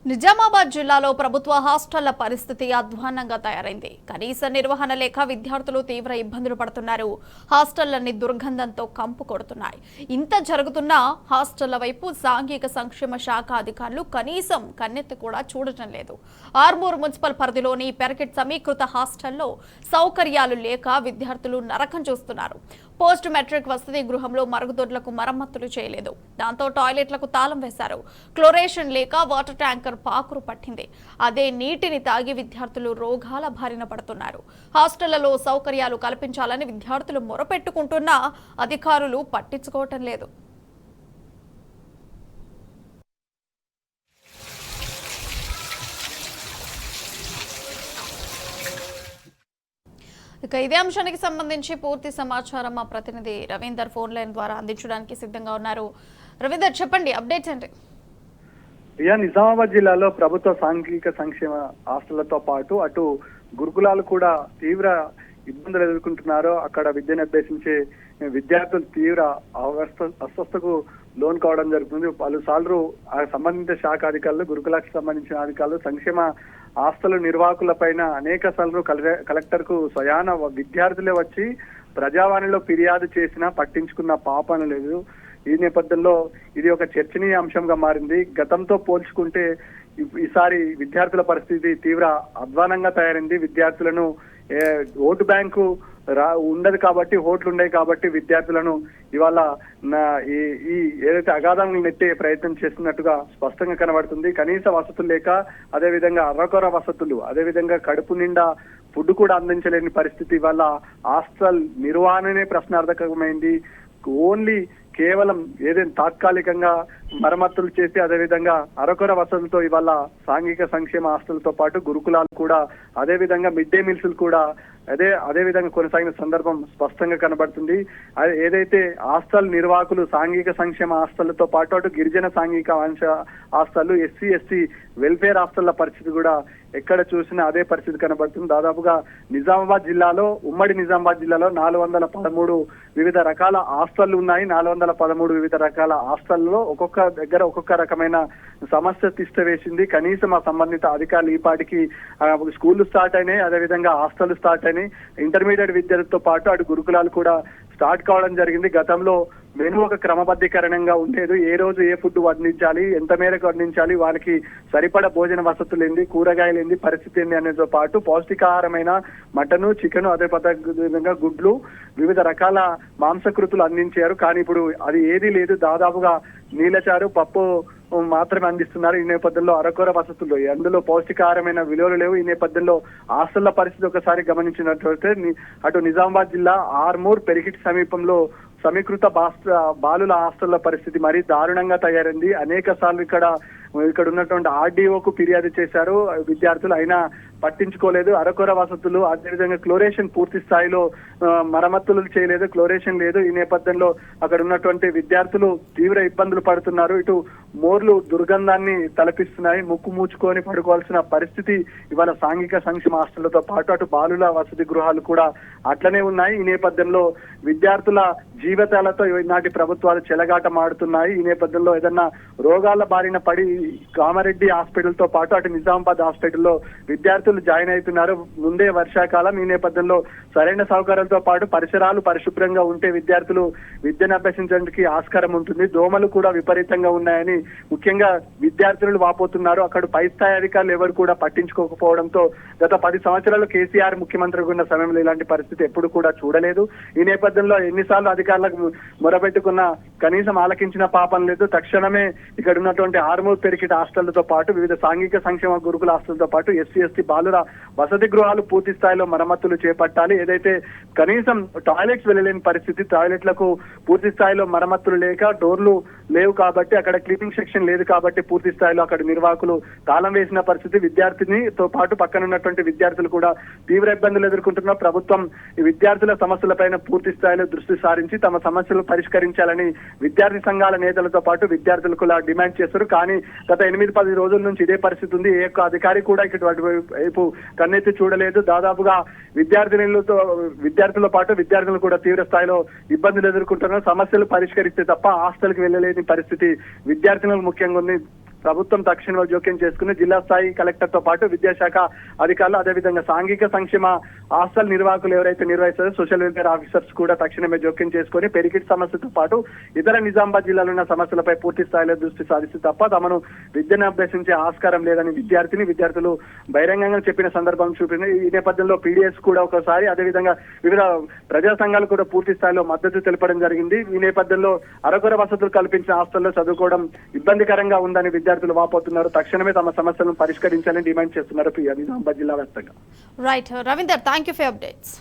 నిజామాబాద్ జిల్లాలో ప్రభుత్వ హాస్టళ్ల పరిస్థితి అధ్వాన్నంగా తయారైంది. కనీస నిర్వహణ లేక విద్యార్థులు తీవ్ర ఇబ్బందులు పడుతున్నారు. హాస్టళ్లన్నీ దుర్గంధంతో కంపు కొడుతున్నాయి. ఇంత జరుగుతున్నా హాస్టళ్ల వైపు సాంఘిక సంక్షేమ శాఖ అధికారులు కనీసం కన్నెత్తి కూడా చూడటం లేదు. ఆర్మూర్ మున్సిపల్ పరిధిలోని పెరకెట్ సమీకృత హాస్టల్లో సౌకర్యాలు లేక విద్యార్థులు నరకం చూస్తున్నారు. పోస్ట్ మెట్రిక్ వసతి గృహంలో మరుగుదొడ్లకు మరమ్మతులు చేయలేదు. దాంతో టాయిలెట్లకు తాళం వేశారు. క్లోరేషన్ లేక వాటర్ ట్యాంకర్ పాకురు పట్టింది. అదే నీటిని తాగి విద్యార్థులు రోగాల బారిన పడుతున్నారు. హాస్టళ్లలో సౌకర్యాలు కల్పించాలని విద్యార్థులు మొరపెట్టుకుంటున్నా అధికారులు పట్టించుకోవటం లేదు. ఇక ఇదే అంశానికి సంబంధించి పూర్తి సమాచారం మా ప్రతినిధి రవీందర్ ఫోన్ లైన్ ద్వారా అందించడానికి సిద్ధంగా ఉన్నారు. రవీందర్, చెప్పండి, అప్డేట్స్ ఏంటి? నిజామాబాద్ జిల్లాలో ప్రభుత్వ సాంఘిక సంక్షేమ హాస్టళ్లతో పాటు అటు గురుకులాలు కూడా తీవ్ర ఇబ్బందులు ఎదుర్కొంటున్నారు. అక్కడ విద్యను అభ్యసించే విద్యార్థులు తీవ్ర అస్వస్థకు లోన్ కావడం జరుగుతుంది. పలుసార్లు సంబంధిత శాఖ అధికారులు, గురుకులకు సంబంధించిన అధికారులు, సంక్షేమ హాస్టల్ నిర్వాహకుల పైన అనేక సార్లు కలెక్టర్ కు స్వయాన విద్యార్థులే వచ్చి ప్రజావాణిలో ఫిర్యాదు చేసినా పట్టించుకున్న పాపన లేదు. ఈ నేపథ్యంలో ఇది ఒక చర్చనీయ అంశంగా మారింది. గతంతో పోల్చుకుంటే ఈసారి విద్యార్థుల పరిస్థితి తీవ్ర అధ్వానంగా తయారైంది. విద్యార్థులను ఓటు బ్యాంకు ఉండదు కాబట్టి, ఓట్లు ఉన్నాయి కాబట్టి విద్యార్థులను ఇవాళ ఈ ఏదైతే అగాధాలను నెట్టే ప్రయత్నం చేస్తున్నట్టుగా స్పష్టంగా కనబడుతుంది. కనీస వసతులు లేక, అదేవిధంగా అర్రకొర వసతులు, అదేవిధంగా కడుపు నిండా ఫుడ్ కూడా అందించలేని పరిస్థితి వల్ల హాస్టల్ నిర్వహణనే ప్రశ్నార్థకమైంది. ఓన్లీ కేవలం ఏదైనా తాత్కాలికంగా మరమ్మతులు చేసి, అదేవిధంగా అరకొర వసతులతో ఇవాళ సాంఘిక సంక్షేమ హాస్టల్తో పాటు గురుకులాలు కూడా, అదేవిధంగా మిడ్ డే మీల్స్ కూడా అదే విధంగా కొనసాగిన సందర్భం స్పష్టంగా కనబడుతుంది. ఏదైతే హాస్టల్ నిర్వాహకులు సాంఘిక సంక్షేమ హాస్టళ్లతో పాటు అటు గిరిజన సాంఘిక హాస్టళ్లు, ఎస్సీ ఎస్టీ వెల్ఫేర్ హాస్టళ్ల పరిస్థితి కూడా ఎక్కడ చూసినా అదే పరిస్థితి కనబడుతుంది. దాదాపుగా నిజామాబాద్ జిల్లాలో, ఉమ్మడి నిజామాబాద్ జిల్లాలో 413 వివిధ రకాల హాస్టళ్లు ఉన్నాయి. 413 వివిధ రకాల హాస్టల్లో ఒక్కొక్క దగ్గర ఒక్కొక్క రకమైన సమస్య తిష్ట వేసింది. కనీసం ఆ సంబంధిత అధికారులు ఈ పాటికి స్కూళ్లు స్టార్ట్ అయినాయి, అదేవిధంగా హాస్టల్ స్టార్ట్ అయినాయి. ఇంటర్మీడియట్ విద్యలతో పాటు అటు గురుకులాలు కూడా స్టార్ట్ కావడం జరిగింది. గతంలో మెను ఒక క్రమబద్ధీకరణంగా ఉండేది. ఏ రోజు ఏ ఫుడ్ వండించాలి, ఎంత మేరకు వండించాలి, వాళ్ళకి సరిపడ భోజన వసతులు ఏంది, కూరగాయలు ఏంది, పరిస్థితి ఏంది అనేతో పాటు పౌష్టికాహారమైన మటను, చికెను, అదే విధంగా గుడ్లు, వివిధ రకాల మాంసకృతులు అందించారు. కానీ ఇప్పుడు అది ఏదీ లేదు. దాదాపుగా నీలచారు, పప్పు మాత్రమే అందిస్తున్నారు. ఈ నేపథ్యంలో అరకొర వసతులు, అందులో పౌష్టికాహారమైన విలువలు లేవు. ఈ నేపథ్యంలో హాస్టళ్ల పరిస్థితి ఒకసారి గమనించినట్లయితే అటు నిజామాబాద్ జిల్లా ఆర్మూర్ పెరికిట్ సమీపంలో సమీకృత బాలుల హాస్టళ్ల పరిస్థితి మరీ దారుణంగా తయారైంది. అనేక సార్లు ఇక్కడ ఉన్నటువంటి ఆర్డీఓకు ఫిర్యాదు చేశారు విద్యార్థులు, అయినా పట్టించుకోలేదు. అరకొర వసతులు, అదేవిధంగా క్లోరేషన్ పూర్తి స్థాయిలో మరమ్మతులు చేయలేదు, క్లోరేషన్ లేదు. ఈ నేపథ్యంలో అక్కడ ఉన్నటువంటి విద్యార్థులు తీవ్ర ఇబ్బందులు పడుతున్నారు. ఇటు మోర్లు దుర్గంధాన్ని తలపిస్తున్నాయి. ముక్కు మూచుకొని పడుకోవాల్సిన పరిస్థితి ఇవాళ సాంఘిక సంక్షేమ హాస్టళ్లతో పాటు అటు బాలుల వసతి గృహాలు కూడా అట్లనే ఉన్నాయి. ఈ నేపథ్యంలో విద్యార్థుల జీవితాలతో ఈనాటి ప్రభుత్వాలు చెలగాట మాడుతున్నాయి. ఈ నేపథ్యంలో ఏదన్నా రోగాల బారిన పడి కామారెడ్డి హాస్పిటల్ తో పాటు అటు నిజామాబాద్ హాస్పిటల్లో విద్యార్థులు జాయిన్ అవుతున్నారు. ముందే వర్షాకాలం. ఈ నేపథ్యంలో సరైన సౌకర్యాలతో పాటు పరిసరాలు పరిశుభ్రంగా ఉంటే విద్యార్థులు విద్యను అభ్యసించడానికి ఆస్కారం ఉంటుంది. దోమలు కూడా విపరీతంగా ఉన్నాయని ముఖ్యంగా విద్యార్థులు వాపోతున్నారు. అక్కడ పై స్థాయి అధికారులు ఎవరు కూడా పట్టించుకోకపోవడంతో గత 10 సంవత్సరాలు కేసీఆర్ ముఖ్యమంత్రిగా ఉన్న సమయంలో ఇలాంటి పరిస్థితి ఎప్పుడు కూడా చూడలేదు. ఈ నేపథ్యంలో ఎన్నిసార్లు అధికారులకు మొరబెట్టుకున్న కనీసం ఆలకించిన పాపం లేదు. తక్షణమే ఇక్కడ ఉన్నటువంటి ఆర్మూర్ పెరికిట్ హాస్టళ్లతో పాటు వివిధ సాంఘిక సంక్షేమ గురుకుల హాస్టళ్లతో పాటు ఎస్సీ ఎస్టీ బాలుర వసతి గృహాలు పూర్తి స్థాయిలో మరమ్మతులు చేపట్టాలి. ఏదైతే కనీసం టాయిలెట్స్ వెళ్ళలేని పరిస్థితి, టాయిలెట్లకు పూర్తి స్థాయిలో మరమ్మతులు లేక, డోర్లు లేవు కాబట్టి, అక్కడ క్లీనింగ్ సెక్షన్ లేదు కాబట్టి పూర్తి స్థాయిలో అక్కడ నిర్వాహకులు తాళం వేసిన పరిస్థితి. విద్యార్థినితో పాటు పక్కన ఉన్నటువంటి విద్యార్థులు కూడా తీవ్ర ఇబ్బందులు ఎదుర్కొంటున్న ప్రభుత్వం ఈ విద్యార్థుల సమస్యలపైన పూర్తి స్థాయిలో దృష్టి సారించి తమ సమస్యలు పరిష్కరించాలని విద్యార్థి సంఘాల నేతలతో పాటు విద్యార్థులు కూడా డిమాండ్ చేస్తారు. కానీ గత 8-10 రోజుల నుంచి ఇదే పరిస్థితి ఉంది. ఏ ఒక్క అధికారి కూడా ఇటువంటి వైపు కన్నెత్తి చూడలేదు. దాదాపుగా విద్యార్థులతో పాటు విద్యార్థులు కూడా తీవ్ర స్థాయిలో ఇబ్బందులు ఎదుర్కొంటున్నారు. సమస్యలు పరిష్కరిస్తే తప్ప హాస్టల్కి వెళ్ళలేని పరిస్థితి విద్యార్థులకు ముఖ్యంగా ఉంది. ప్రభుత్వం తక్షణమే జోక్యం చేసుకుని జిల్లా స్థాయి కలెక్టర్ తో పాటు విద్యాశాఖ అధికారులు అదేవిధంగా సాంఘిక సంక్షేమ హాస్టల్ నిర్వాహకులు ఎవరైతే నిర్వహిస్తారో సోషల్ వెల్ఫేర్ ఆఫీసర్స్ కూడా తక్షణమే జోక్యం చేసుకుని పెరిగిట్ సమస్యతో పాటు ఇతర నిజామాబాద్ జిల్లాలో ఉన్న సమస్యలపై పూర్తి స్థాయిలో దృష్టి సాధిస్తే తప్ప తమను విద్యను అభ్యసించే ఆస్కారం లేదని విద్యార్థులు బహిరంగంగా చెప్పిన సందర్భం చూపింది. ఈ నేపథ్యంలో పీడిఎస్ కూడా ఒకసారి అదేవిధంగా వివిధ ప్రజా సంఘాలు కూడా పూర్తి స్థాయిలో మద్దతు తెలపడం జరిగింది. ఈ నేపథ్యంలో అరకొర వసతులు కల్పించిన హాస్టల్లో చదువుకోవడం ఇబ్బందికరంగా ఉందని విద్యార్థులు వాపోతున్నారు. తక్షణమే తమ సమస్యలను పరిష్కరించాలని డిమాండ్ చేస్తున్నారు నిజామాబాద్ జిల్లా వ్యాప్తంగా. Right Ravinder, thank you for updates.